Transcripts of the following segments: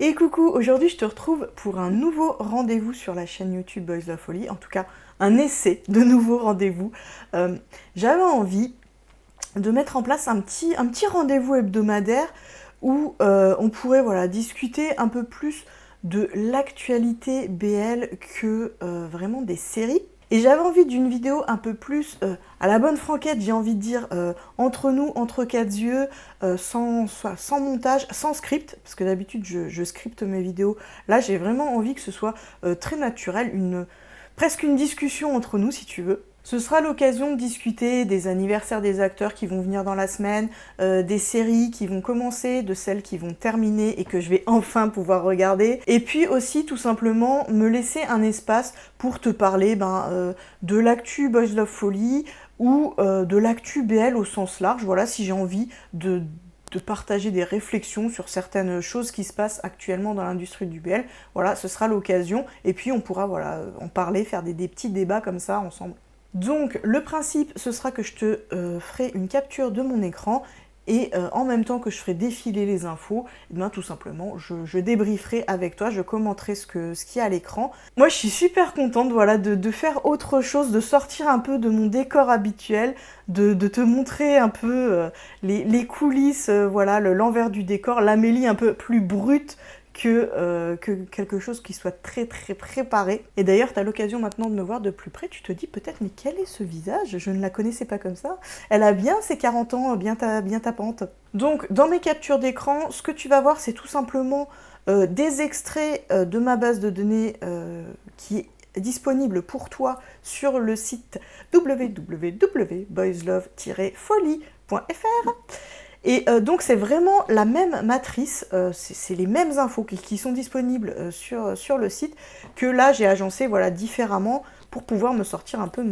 Et coucou, aujourd'hui je te retrouve pour un nouveau rendez-vous sur la chaîne YouTube Boys Love Folly, en tout cas un essai de nouveau rendez-vous. J'avais envie de mettre en place un petit rendez-vous hebdomadaire où on pourrait discuter un peu plus de l'actualité BL que vraiment des séries. Et j'avais envie d'une vidéo un peu plus à la bonne franquette, j'ai envie de dire, entre nous, entre quatre yeux, sans montage, sans script, parce que d'habitude je scripte mes vidéos. Là j'ai vraiment envie que ce soit très naturel, presque une discussion entre nous si tu veux. Ce sera l'occasion de discuter des anniversaires des acteurs qui vont venir dans la semaine, des séries qui vont commencer, de celles qui vont terminer et que je vais enfin pouvoir regarder. Et puis aussi tout simplement me laisser un espace pour te parler de l'actu Boys Love Folly ou de l'actu BL au sens large. Voilà, si j'ai envie de partager des réflexions sur certaines choses qui se passent actuellement dans l'industrie du BL. Voilà, ce sera l'occasion. Et puis on pourra en parler, faire des petits débats comme ça ensemble. Donc le principe, ce sera que je te ferai une capture de mon écran et en même temps que je ferai défiler les infos, tout simplement, je débrieferai avec toi, je commenterai ce qu'il y a à l'écran. Moi, je suis super contente de faire autre chose, de sortir un peu de mon décor habituel, de te montrer un peu les coulisses, l'envers du décor, l'Amélie un peu plus brute que quelque chose qui soit très très préparé. Et d'ailleurs, tu as l'occasion maintenant de me voir de plus près, tu te dis peut-être, mais quel est ce visage? Je ne la connaissais pas comme ça. Elle a bien ses 40 ans, bien tapante. Donc, dans mes captures d'écran, ce que tu vas voir, c'est tout simplement des extraits de ma base de données qui est disponible pour toi sur le site www.boyslove-folly.fr. Et donc c'est vraiment la même matrice, c'est les mêmes infos qui sont disponibles sur le site, que là j'ai agencé différemment pour pouvoir me sortir un peu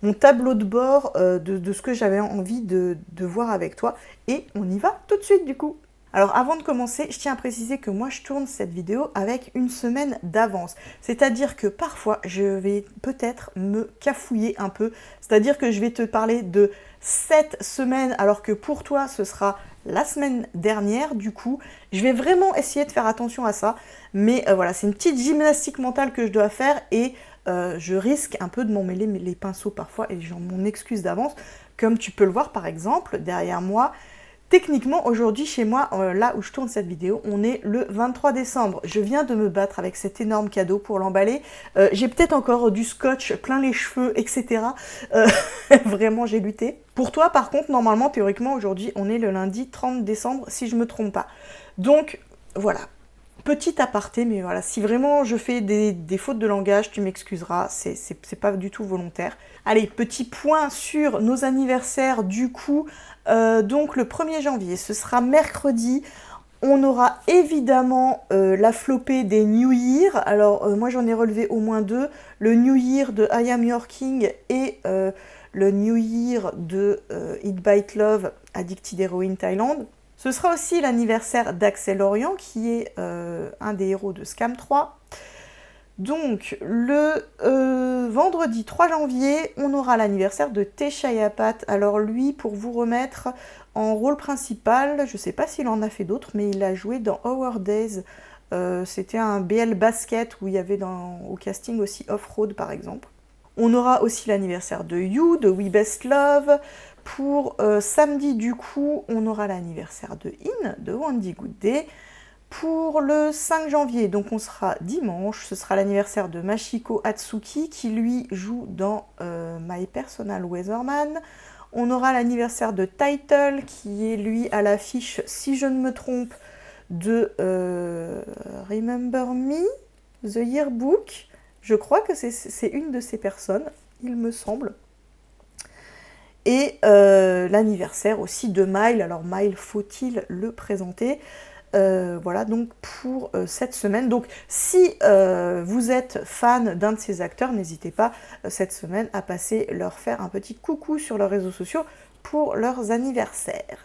mon tableau de bord de ce que j'avais envie de voir avec toi. Et on y va tout de suite du coup. Alors avant de commencer, je tiens à préciser que moi je tourne cette vidéo avec une semaine d'avance. C'est-à-dire que parfois je vais peut-être me cafouiller un peu. C'est-à-dire que je vais te parler de cette semaine alors que pour toi ce sera la semaine dernière du coup. Je vais vraiment essayer de faire attention à ça. Mais voilà, c'est une petite gymnastique mentale que je dois faire et je risque un peu de m'en mêler les pinceaux parfois et j'en m'en excuse d'avance. Comme tu peux le voir par exemple, derrière moi, techniquement, aujourd'hui, chez moi, là où je tourne cette vidéo, on est le 23 décembre. Je viens de me battre avec cet énorme cadeau pour l'emballer. J'ai peut-être encore du scotch plein les cheveux, etc. Vraiment, j'ai lutté. Pour toi, par contre, normalement, théoriquement, aujourd'hui, on est le lundi 30 décembre, si je me trompe pas. Donc, voilà. Petit aparté, mais voilà, si vraiment je fais des fautes de langage, tu m'excuseras, c'est pas du tout volontaire. Allez, petit point sur nos anniversaires du coup. Donc le 1er janvier, ce sera mercredi. On aura évidemment la flopée des New Year. Alors moi j'en ai relevé au moins deux. Le New Year de I Am Your King et le New Year de Eat Bite Love, Addicted Heroine Thailand. Ce sera aussi l'anniversaire d'Axel Orient, qui est un des héros de Scam 3. Donc, le vendredi 3 janvier, on aura l'anniversaire de Tesha Yapat. Alors lui, pour vous remettre en rôle principal, je ne sais pas s'il en a fait d'autres, mais il a joué dans Our Days. C'était un BL basket où il y avait au casting aussi Off-Road, par exemple. On aura aussi l'anniversaire de You, de We Best Love. Pour samedi, du coup, on aura l'anniversaire de In, de Wendy Good Day. Pour le 5 janvier, donc on sera dimanche, ce sera l'anniversaire de Machiko Atsuki, qui lui joue dans My Personal Weatherman. On aura l'anniversaire de Title, qui est lui à l'affiche, si je ne me trompe, de Remember Me, The Yearbook. Je crois que c'est une de ces personnes, il me semble. Et l'anniversaire aussi de Mile. Alors Mile, faut-il le présenter? Voilà donc pour cette semaine. Donc si vous êtes fan d'un de ces acteurs, n'hésitez pas cette semaine à leur faire un petit coucou sur leurs réseaux sociaux pour leurs anniversaires.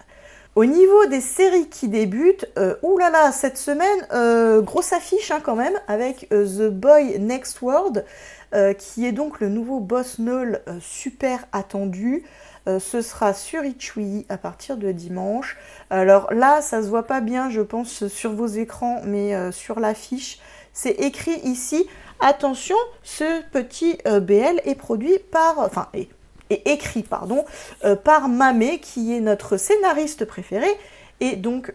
Au niveau des séries qui débutent, oulala, cette semaine, grosse affiche quand même, avec The Boy Next World, qui est donc le nouveau Boss Noel super attendu. ce sera sur Itchui à partir de dimanche. Alors là, ça se voit pas bien, je pense, sur vos écrans, mais sur l'affiche, c'est écrit ici, attention, ce petit BL est produit par, enfin, est écrit, pardon, par Mamé, qui est notre scénariste préféré, et donc,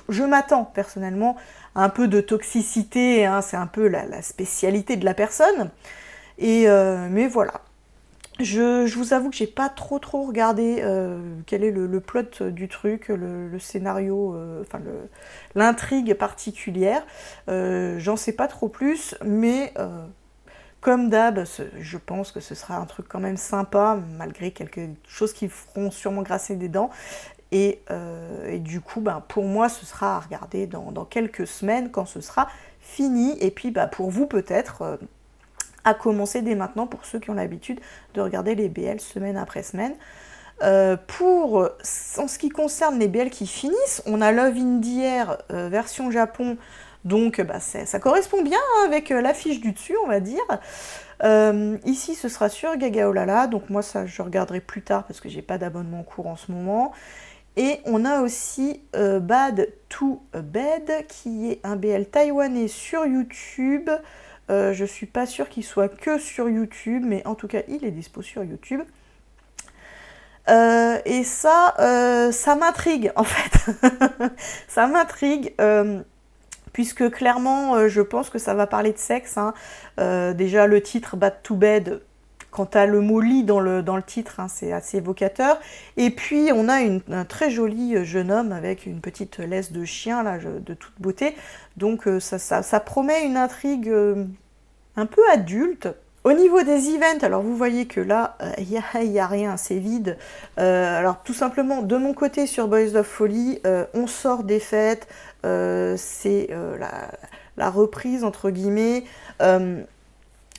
je m'attends personnellement à un peu de toxicité, hein, c'est un peu la spécialité de la personne, et, mais voilà. Je vous avoue que j'ai pas trop regardé quel est le plot du truc, le scénario, enfin l'intrigue particulière. J'en sais pas trop plus, mais comme d'hab, je pense que ce sera un truc quand même sympa, malgré quelque chose qui feront sûrement grasser des dents. Et du coup, ben, pour moi, ce sera à regarder dans quelques semaines quand ce sera fini. Et puis ben, pour vous peut-être, à commencer dès maintenant pour ceux qui ont l'habitude de regarder les BL semaine après semaine. En ce qui concerne les BL qui finissent, on a Love in the Air version Japon, donc bah, ça correspond bien avec l'affiche du dessus, on va dire. Ici, ce sera sur Gaga Olala, donc moi ça je regarderai plus tard parce que j'ai pas d'abonnement en cours en ce moment. Et on a aussi Bad to Bed, qui est un BL taïwanais sur YouTube. Je suis pas sûre qu'il soit que sur YouTube, mais en tout cas, il est dispo sur YouTube. Et ça m'intrigue, en fait. Ça m'intrigue, puisque clairement, je pense que ça va parler de sexe. Hein. Déjà, le titre Bad to Bed, quand tu as le mot lit dans le titre, hein, c'est assez évocateur. Et puis, on a un très joli jeune homme avec une petite laisse de chien, là, de toute beauté. Donc, ça promet une intrigue un peu adulte. Au niveau des events, alors vous voyez que là, il n'y a rien, c'est vide. Alors, tout simplement, de mon côté, sur Boys Love Folly, on sort des fêtes. C'est la reprise, entre guillemets.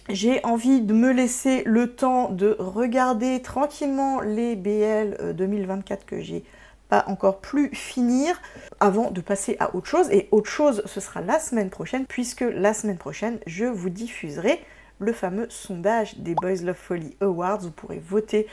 J'ai envie de me laisser le temps de regarder tranquillement les BL 2024 que j'ai pas encore pu finir avant de passer à autre chose. Et autre chose, ce sera la semaine prochaine, puisque la semaine prochaine, je vous diffuserai le fameux sondage des Boys Love Folly Awards. Vous pourrez voter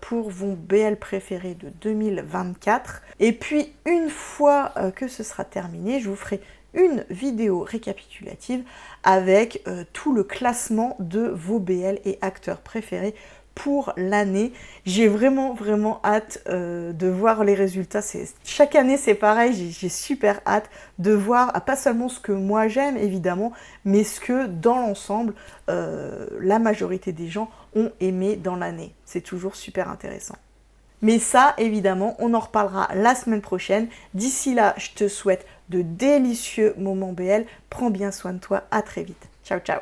pour vos BL préférés de 2024. Et puis, une fois que ce sera terminé, je vous ferai une vidéo récapitulative avec tout le classement de vos BL et acteurs préférés pour l'année. J'ai vraiment hâte de voir les résultats. Chaque année c'est pareil, j'ai super hâte de voir pas seulement ce que moi j'aime évidemment, mais ce que dans l'ensemble la majorité des gens ont aimé dans l'année. C'est toujours super intéressant. Mais ça, évidemment, on en reparlera la semaine prochaine. D'ici là, je te souhaite de délicieux moments BL. Prends bien soin de toi. À très vite. Ciao, ciao.